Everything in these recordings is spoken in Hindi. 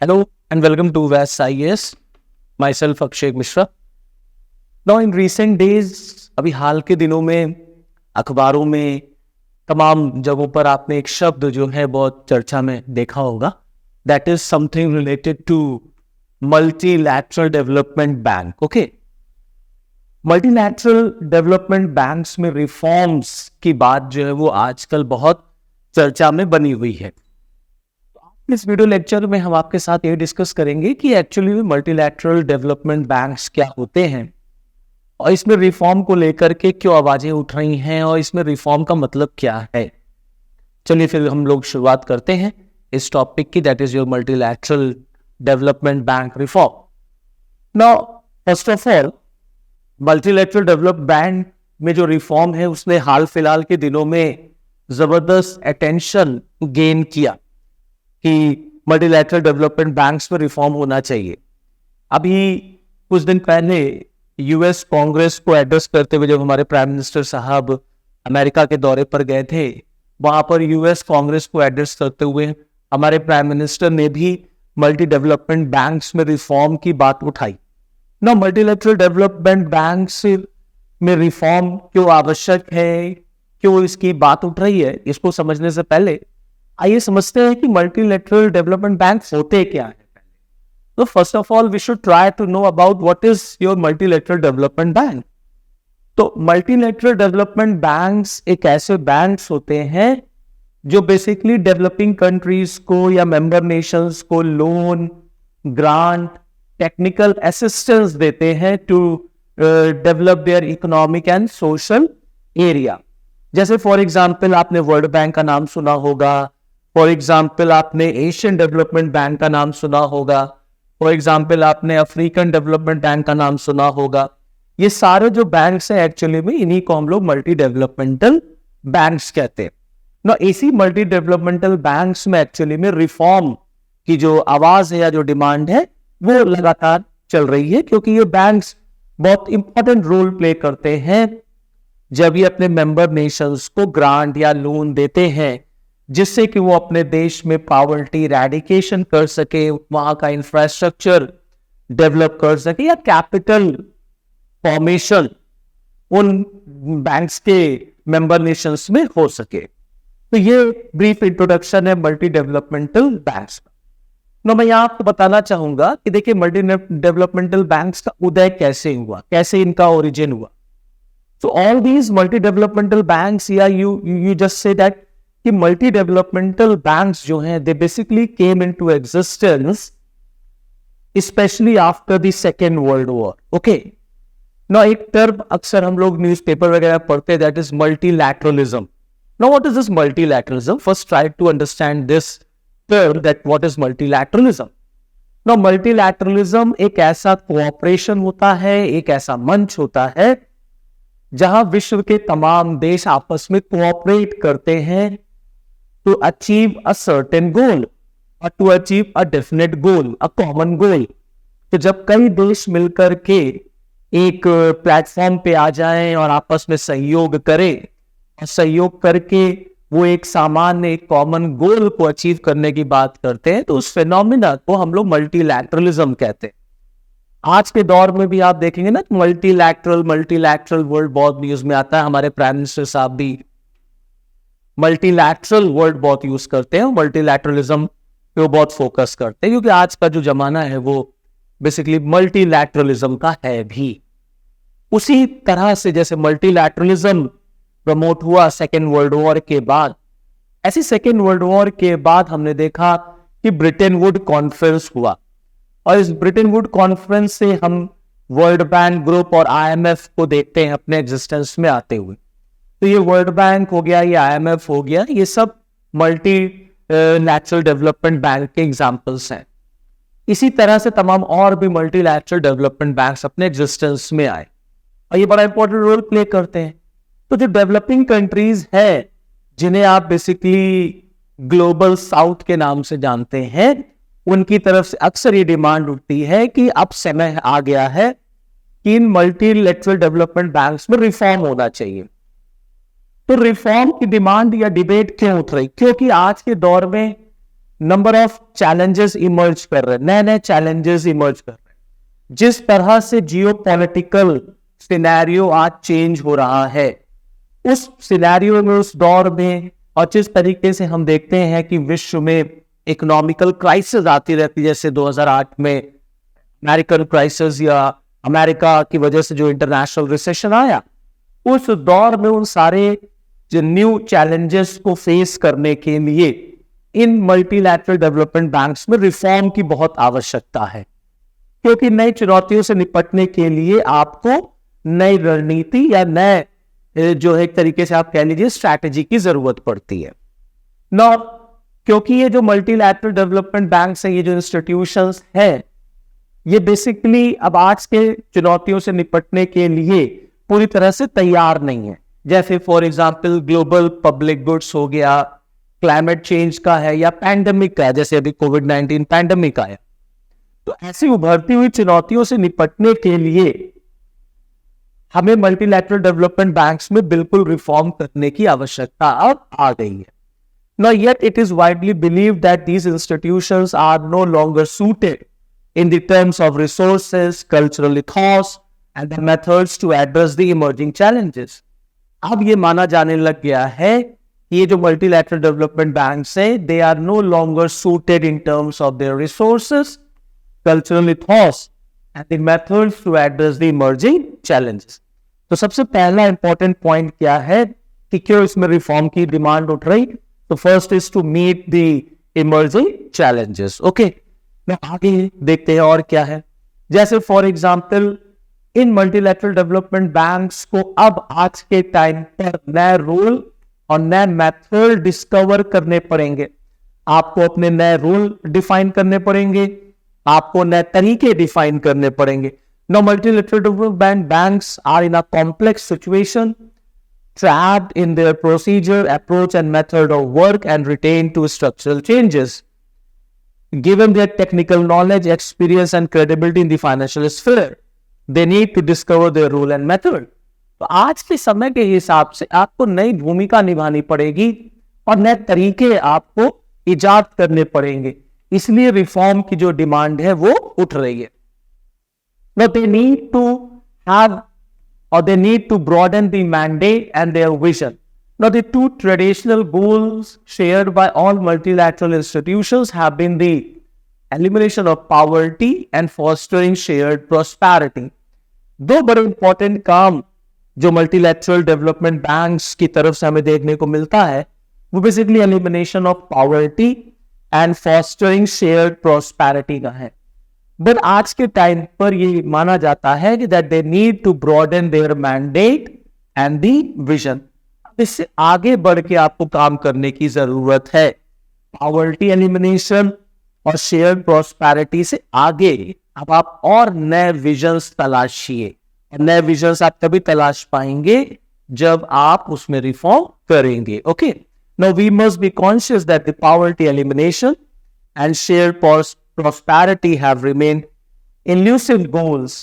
Hello and welcome to VAS IAS. Myself Akshay Mishra. Now in recent days, अभी हाल के दिनों में अखबारों में तमाम जगहों पर आपने एक शब्द जो है बहुत चर्चा में देखा होगा. That is something related to multilateral development bank. Okay. Multilateral development banks में रिफॉर्म्स की बात जो है वो आजकल बहुत चर्चा में बनी हुई है. इस वीडियो लेक्चर में हम आपके साथ ये डिस्कस करेंगे कि एक्चुअली में मल्टीलैटरल डेवलपमेंट बैंक्स क्या होते हैं और इसमें रिफॉर्म को लेकर के क्यों आवाजें उठ रही हैं और इसमें रिफॉर्म का मतलब क्या है. चलिए फिर हम लोग शुरुआत करते हैं इस टॉपिक की, that is your multilateral development bank reform. Now first of all, multilateral development bank में जो रिफॉर्म है उसने हाल फिलहाल के दिनों में जबरदस्त अटेंशन गेन किया कि मल्टीलैटरल डेवलपमेंट बैंक्स में रिफॉर्म होना चाहिए. अभी कुछ दिन पहले यूएस कांग्रेस को एड्रेस करते हुए जब हमारे प्राइम मिनिस्टर साहब अमेरिका के दौरे पर गए थे, वहां पर यूएस कांग्रेस को एड्रेस करते हुए हमारे प्राइम मिनिस्टर ने भी मल्टी डेवलपमेंट बैंक्स में रिफॉर्म की बात उठाई. ना मल्टीलैटरल डेवलपमेंट बैंक्स में रिफॉर्म क्यों आवश्यक है, क्यों इसकी बात उठ रही है, इसको समझने से पहले आइए समझते हैं कि मल्टीलैटरल डेवलपमेंट बैंक्स होते क्या है. तो first of all we should try to know about what is your multilateral development bank. तो मल्टीलैटरल डेवलपमेंट बैंक्स एक ऐसे बैंक्स होते हैं जो बेसिकली डेवलपिंग कंट्रीज को या मेंबर नेशंस को लोन, ग्रांट, टेक्निकल असिस्टेंस देते हैं to develop their economic and social area. जैसे फॉर एग्जांपल आपने वर्ल्ड बैंक का नाम सुना होगा, फॉर एग्जाम्पल आपने एशियन डेवलपमेंट बैंक का नाम सुना होगा, फॉर एग्जाम्पल आपने अफ्रीकन डेवलपमेंट बैंक का नाम सुना होगा. ये सारे जो बैंक्स हैं एक्चुअली में इन्हीं को हम लोग मल्टी डेवलपमेंटल बैंक्स कहते हैं ना. इसी मल्टी डेवलपमेंटल बैंक्स में एक्चुअली में रिफॉर्म की जो आवाज है या जो डिमांड है वो लगातार चल रही है, क्योंकि ये बैंक्स बहुत इंपॉर्टेंट रोल प्ले करते हैं जब ये अपने मेंबर नेशंस को ग्रांट या लोन देते हैं जिससे कि वो अपने देश में पॉवर्टी इरेडिकेशन कर सके, वहां का इंफ्रास्ट्रक्चर डेवलप कर सके या कैपिटल फॉर्मेशन उन बैंक्स के मेंबर नेशंस में हो सके. तो ये ब्रीफ इंट्रोडक्शन है मल्टी डेवलपमेंटल बैंक्स. मैं यहाँ आपको बताना चाहूंगा कि देखिए मल्टी डेवलपमेंटल बैंक्स का उदय कैसे हुआ, कैसे इनका ओरिजिन हुआ. So all these multi-developmental banks, yeah, you just say that कि multi-developmental banks जो हैं, they basically came into existence, especially after the Second World War. Okay. Now एक term अक्सर हम लोग न्यूज़पेपर वगैरह पढ़ते हैं, that is multilateralism. Now what is this multilateralism? First try to understand this term, that what is multilateralism. Now multilateralism एक ऐसा cooperation होता है, एक ऐसा मंच होता है जहां विश्व के तमाम देश आपस में कोऑपरेट करते हैं to achieve a certain goal और to achieve a definite goal, a common goal. तो जब कई देश मिलकर के एक प्लेटफॉर्म पे आ जाएं और आपस में सहयोग करें और सहयोग करके वो एक सामान्य एक कॉमन गोल को अचीव करने की बात करते हैं, तो उस फिनोमिना को हम लोग मल्टीलैटरलिज्म कहते हैं. आज के दौर में भी आप देखेंगे ना, मल्टीलैटरल वर्ड बहुत न्यूज में आता है. हमारे प्राइम मिनिस्टर साहब भी मल्टीलैटरल वर्ड बहुत यूज करते हैं, मल्टीलैटरलिज्म पे वो बहुत फोकस करते हैं, क्योंकि आज का जो जमाना है वो बेसिकली मल्टीलैटरलिज्म का है भी. उसी तरह से जैसे मल्टीलैटरलिज्म प्रमोट हुआ सेकेंड वर्ल्ड वॉर के बाद, ऐसी सेकेंड वर्ल्ड वॉर के बाद हमने देखा कि ब्रिटेन वुड कॉन्फ्रेंस हुआ और इस ब्रिटेन वुड कॉन्फ्रेंस से हम वर्ल्ड बैंक ग्रुप और आईएमएफ को देखते हैं अपने एग्जिस्टेंस में आते हुए. तो ये वर्ल्ड बैंक हो गया, ये आईएमएफ हो गया, ये सब मल्टी नेचुरल डेवलपमेंट बैंक के एग्जांपल्स हैं. इसी तरह से तमाम और भी मल्टीलैटरल डेवलपमेंट बैंक्स अपने एग्जिस्टेंस में आए और ये बड़ा इंपॉर्टेंट रोल प्ले करते हैं. तो जो डेवलपिंग कंट्रीज है जिन्हें आप बेसिकली ग्लोबल साउथ के नाम से जानते हैं, उनकी तरफ से अक्सर ये डिमांड उठती है कि अब समय आ गया है कि इन मल्टीलैटरल डेवलपमेंट बैंक्स में रिफॉर्म होना चाहिए. तो रिफॉर्म की डिमांड या डिबेट क्यों उठ रही? क्योंकि आज के दौर में नंबर ऑफ चैलेंजेस इमर्ज कर रहे हैं, नए नए चैलेंजेस इमर्ज कर रहे हैं। जिस तरह से जियो पॉलिटिकल सिनेरियो आज चेंज हो रहा है, उस सिनेरियो में, उस दौर में, और जिस तरीके से हम देखते हैं कि विश्व में इकोनॉमिकल क्राइसिस आती रहती है, जैसे 2008 में अमेरिकन क्राइसिस या अमेरिका की वजह से जो इंटरनेशनल रिसेशन आया, उस दौर में उन सारे जो न्यू चैलेंजेस को फेस करने के लिए इन मल्टीलैटरल डेवलपमेंट बैंक्स में रिफॉर्म की बहुत आवश्यकता है, क्योंकि नई चुनौतियों से निपटने के लिए आपको नई रणनीति या नए जो है एक तरीके से आप कह लीजिए स्ट्रैटेजी की जरूरत पड़ती है ना। क्योंकि ये जो मल्टीलैटरल डेवलपमेंट बैंक्स हैं, ये जो इंस्टीट्यूशंस हैं, ये बेसिकली अब आज के चुनौतियों से निपटने के लिए पूरी तरह से तैयार नहीं है। जैसे for example global public goods हो गया, क्लाइमेट चेंज का है, या पैंडेमिक का है, जैसे अभी कोविड-19 पैंडेमिक आया। तो ऐसी उभरती हुई चुनौतियों से निपटने के लिए हमें मल्टीलैटरल डेवलपमेंट बैंक्स में बिल्कुल रिफॉर्म करने की आवश्यकता अब आ गई है। Now yet it is widely believed that these institutions are no longer suited in the terms of resources, cultural ethos and the methods to address the emerging challenges. अब ये माना जाने लग गया है कि ये जो मल्टीलैटरल डेवलपमेंट बैंक्स हैं, they are no longer suited in terms of their resources, cultural ethos and the methods to address the emerging challenges. तो सबसे पहला इंपॉर्टेंट पॉइंट क्या है कि क्यों इसमें रिफॉर्म की डिमांड उठ रही? तो first is to meet the emerging challenges. Okay, आगे देखते हैं और क्या है। जैसे फॉर एग्जांपल इन मल्टीलैटरल डेवलपमेंट बैंक्स को अब आज के टाइम पर नए रूल और नए मेथड डिस्कवर करने पड़ेंगे। आपको अपने नए रूल डिफाइन करने पड़ेंगे, आपको नए तरीके डिफाइन करने पड़ेंगे। Now multilateral development banks are in a complex situation, trapped in their procedure, approach and method of work and retained to structural changes. Given their technical knowledge, experience and credibility in the financial sphere, they need to discover their role and method. तो आज के समय के हिसाब से आपको नई भूमिका निभानी पड़ेगी और नए तरीके आपको इजाद करने पड़ेंगे। इसलिए रिफॉर्म की जो डिमांड है वो उठ रही है। Now they need to have, or they need to broaden the mandate and their vision. Now the two traditional goals shared by all multilateral institutions have been the elimination of poverty and fostering shared prosperity. दो बड़े इंपॉर्टेंट काम जो मल्टीलैटरल डेवलपमेंट बैंक्स की तरफ से हमें देखने को मिलता है, वो basically elimination of poverty and fostering shared prosperity का है। बट आज के टाइम पर ये माना जाता है कि that they need to broaden their mandate and the vision. इससे आगे बढ़ के आपको काम करने की जरूरत है। पॉवर्टी एलिमिनेशन और शेयर प्रॉस्पेरिटी से आगे अब आप और नए विजन्स तलाशिए। नए विजन्स आप तभी तलाश पाएंगे जब आप उसमें रिफॉर्म करेंगे। Okay, now we must be conscious that the poverty elimination and share prosperity have remained elusive goals.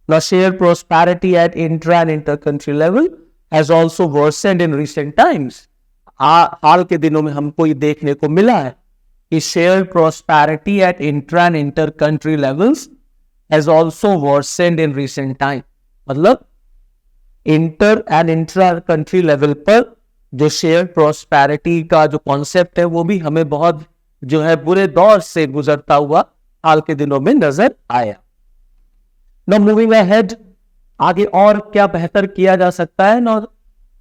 Now, shared prosperity at intra and inter-country level has also worsened in recent times. हाल के दिनों में हमको ये देखने को मिला है कि shared prosperity at intra and inter-country levels has also worsened in recent time. मतलब inter and intra country level पर जो shared prosperity का जो कॉन्सेप्ट है वो भी हमें बहुत जो है बुरे दौर से गुजरता हुआ हाल के दिनों में नजर आया। Now moving ahead, आगे और क्या बेहतर किया जा सकता है? Now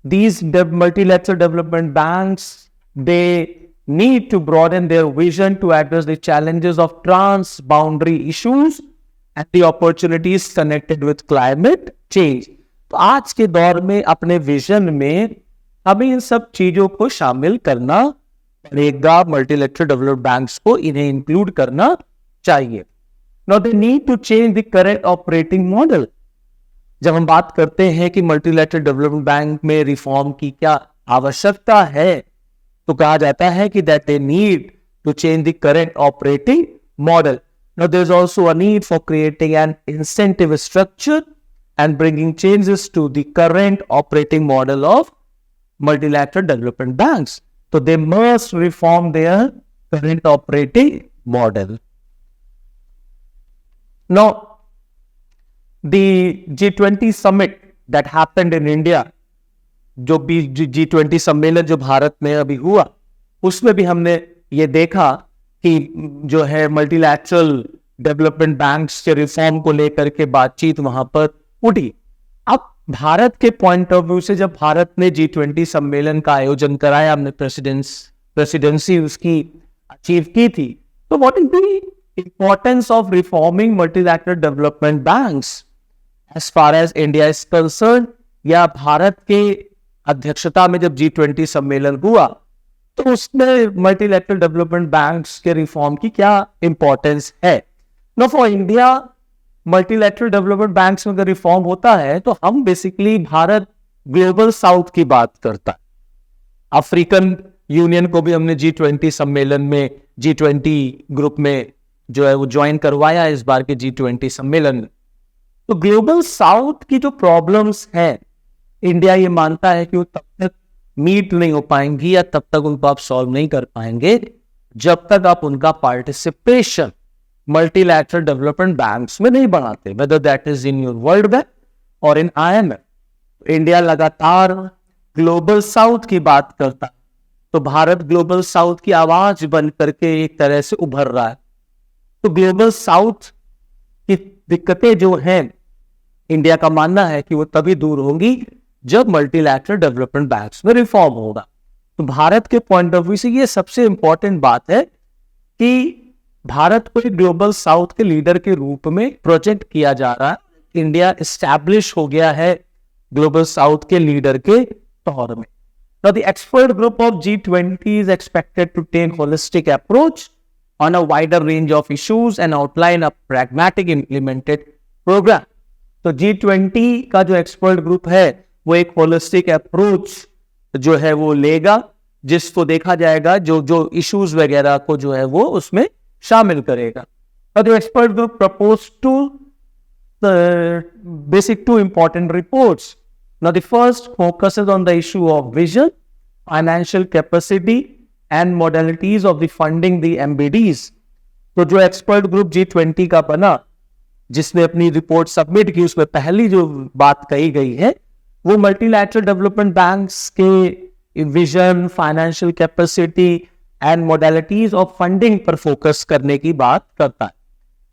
these multilateral development banks, they need to broaden their vision to address the challenges of trans-boundary issues and the opportunities connected with climate change. तो आज के दौर में अपने विजन में हमें इन सब चीजों को शामिल करना पड़ेगा। मल्टीलैटरल डेवलपमेंट बैंक्स को इन्हें इंक्लूड करना चाहिए। Now they need to change the current operating model. जब हम बात करते हैं कि मल्टीलैटरल डेवलपमेंट बैंक में रिफॉर्म की क्या आवश्यकता है, तो कहा जाता है कि that they need to change the current operating model. Now there is also a need for creating an incentive structure and bringing changes to the current operating model of multilateral development banks. So they must reform their current operating model. Now, the G20 summit that happened in India, जो भी G20 सम्मेलन जो भारत में अभी हुआ, उसमें भी हमने ये देखा कि जो है मल्टीलैटरल डेवलपमेंट बैंक्स के रिफॉर्म को लेकर के बातचीत वहां पर उठी। अब भारत के पॉइंट ऑफ व्यू से जब भारत ने G20 सम्मेलन का आयोजन कराया, हमने प्रेसिडेंसी उसकी अचीव की थी, तो what is the importance of reforming multilateral development banks as far as India is concern, या भारत के अध्यक्षता में जब G20 सम्मेलन हुआ तो उसमें मल्टीलैटरल डेवलपमेंट बैंक्स के रिफॉर्म की क्या इंपॉर्टेंस है। No, for India multilateral development banks में अगर रिफॉर्म होता है तो हम बेसिकली भारत ग्लोबल साउथ की बात करता है। अफ्रीकन यूनियन को भी हमने G20 सम्मेलन में, G20 ग्रुप में जो है वो ज्वाइन करवाया इस बार के G20 सम्मेलन में। तो ग्लोबल साउथ की जो प्रॉब्लम्स हैं, इंडिया ये मानता है कि वो तब तक मीट नहीं हो पाएंगी या तब तक उनको आप सॉल्व नहीं कर पाएंगे जब तक आप उनका पार्टिसिपेशन मल्टीलैटरल डेवलपमेंट बैंक्स में नहीं बढ़ाते, whether that is in your world bank और इन IMF। इंडिया लगातार ग्लोबल साउथ की बात करता है, तो भारत ग्लोबल साउथ की आवाज बन करके एक तरह से उभर रहा है। तो ग्लोबल साउथ की दिक्कतें जो हैं, इंडिया का मानना है कि वो तभी दूर होंगी जब मल्टीलैटरल डेवलपमेंट बैंक्स में रिफॉर्म होगा। तो भारत के पॉइंट ऑफ व्यू से ये सबसे इंपॉर्टेंट बात है कि भारत को एक ग्लोबल साउथ के लीडर के रूप में प्रोजेक्ट किया जा रहा है। इंडिया एस्टैब्लिश हो गया है ग्लोबल साउथ के लीडर के तौर में। Now, the expert group of G20 is expected to take holistic approach on a wider range of issues and outline a pragmatic implemented program. तो G20 का जो एक्सपर्ट ग्रुप है वो एक होलिस्टिक अप्रोच जो है वो लेगा, जिसको देखा जाएगा जो इश्यूज वगैरह को जो है वो उसमें शामिल करेगा। और जो expert group propose to basic two important reports. Now, the first focuses on the issue of vision, financial capacity, and modalities of the funding the MBDs. तो जो एक्सपर्ट ग्रुप G20 का बना, जिसने अपनी रिपोर्ट सबमिट की, उसमें पहली जो बात कही गई है वो मल्टीलैटरल डेवलपमेंट बैंक्स के vision, financial capacity and modalities of funding पर फोकस करने की बात करता है।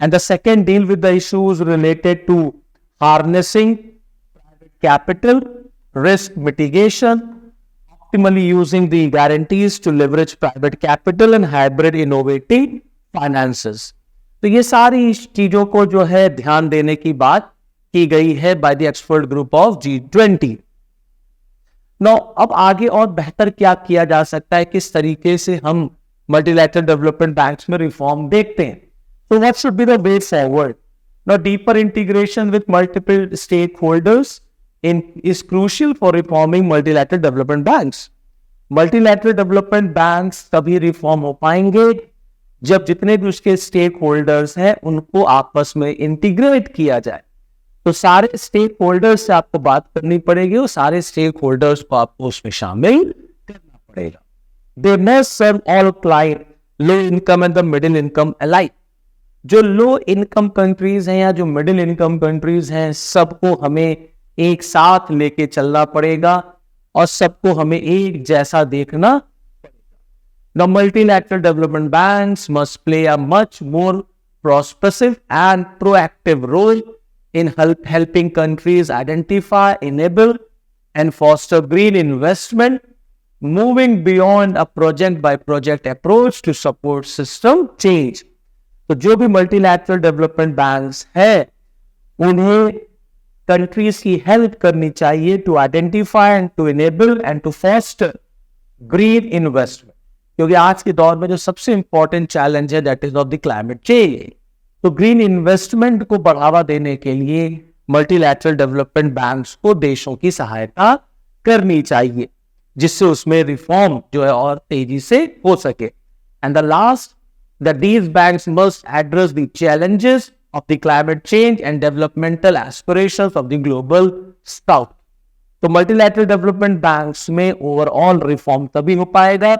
And the second deal with the issues related to harnessing capital, risk mitigation, optimally using the guarantees to leverage private capital and hybrid innovative finances. तो ये सारी चीजों को जो है ध्यान देने की बात की गई है by the expert group of G20। No, अब आगे और बेहतर क्या किया जा सकता है, किस तरीके से हम मल्टीलैटरल डेवलपमेंट बैंक्स में रिफॉर्म देखते हैं। तो what should be the way forward. No, deeper integration with multiple stakeholders is crucial for reforming multilateral development banks. Multilateral development banks तभी रिफॉर्म हो पाएंगे जब जितने भी उसके स्टेक होल्डर्स हैं उनको आपस में इंटीग्रेट किया जाए। तो सारे स्टेक होल्डर्स से आपको बात करनी पड़ेगी और सारे स्टेक होल्डर्स को आपको उसमें शामिल करना पड़ेगा। They must serve all client, low income and the middle income alike. जो लो इनकम कंट्रीज हैं या जो मिडिल इनकम कंट्रीज हैं, सबको हमें एक साथ लेके चलना पड़ेगा और सबको हमें एक जैसा देखना पड़ेगा। The multilateral development banks must play a much more prospective and proactive role in helping countries identify, enable, and foster green investment, moving beyond a project-by-project approach to support system change. तो जो भी multilateral development banks है उन्हें कंट्रीज की हेल्प करनी चाहिए to identify and to enable and to foster green investment, क्योंकि आज के दौर में जो सबसे इंपॉर्टेंट चैलेंज है that is of the climate change. तो ग्रीन इन्वेस्टमेंट को बढ़ावा देने के लिए मल्टीलैटरल डेवलपमेंट बैंक्स को देशों की सहायता करनी चाहिए, जिससे उसमें रिफॉर्म जो है और तेजी से हो सके। And the last, that these banks must address the challenges of the climate change and developmental aspirations of the global south. तो multilateral development banks में overall reform तभी हो पाएगा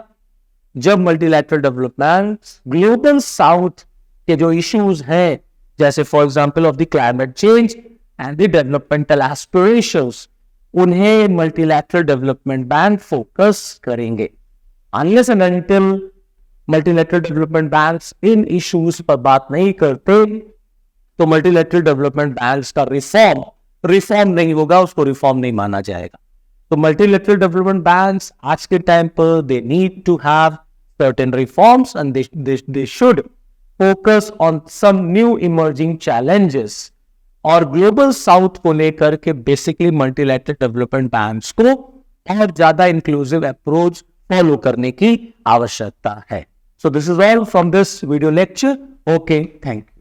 जब मल्टीलैटरल डेवलपमेंट ग्लोबल साउथ के जो इश्यूज हैं, जैसे for example of the climate change and the developmental aspirations, उन्हें मल्टीलैटरल डेवलपमेंट बैंक फोकस करेंगे। Unless and until multilateral development banks in issues पर बात नहीं करते, तो मल्टीलैटरल डेवलपमेंट बैंक्स का रिफॉर्म नहीं होगा, उसको रिफॉर्म नहीं माना जाएगा। तो मल्टीलैटरल डेवलपमेंट बैंक्स आज के टाइम पर they need to have certain reforms and they should focus on some new emerging challenges. और ग्लोबल साउथ को लेकर के बेसिकली मल्टीलैटरल डेवलपमेंट बैंक्स को और ज्यादा इंक्लूसिव अप्रोच फॉलो करने की आवश्यकता है। So this is all from this video lecture. Okay, thank you.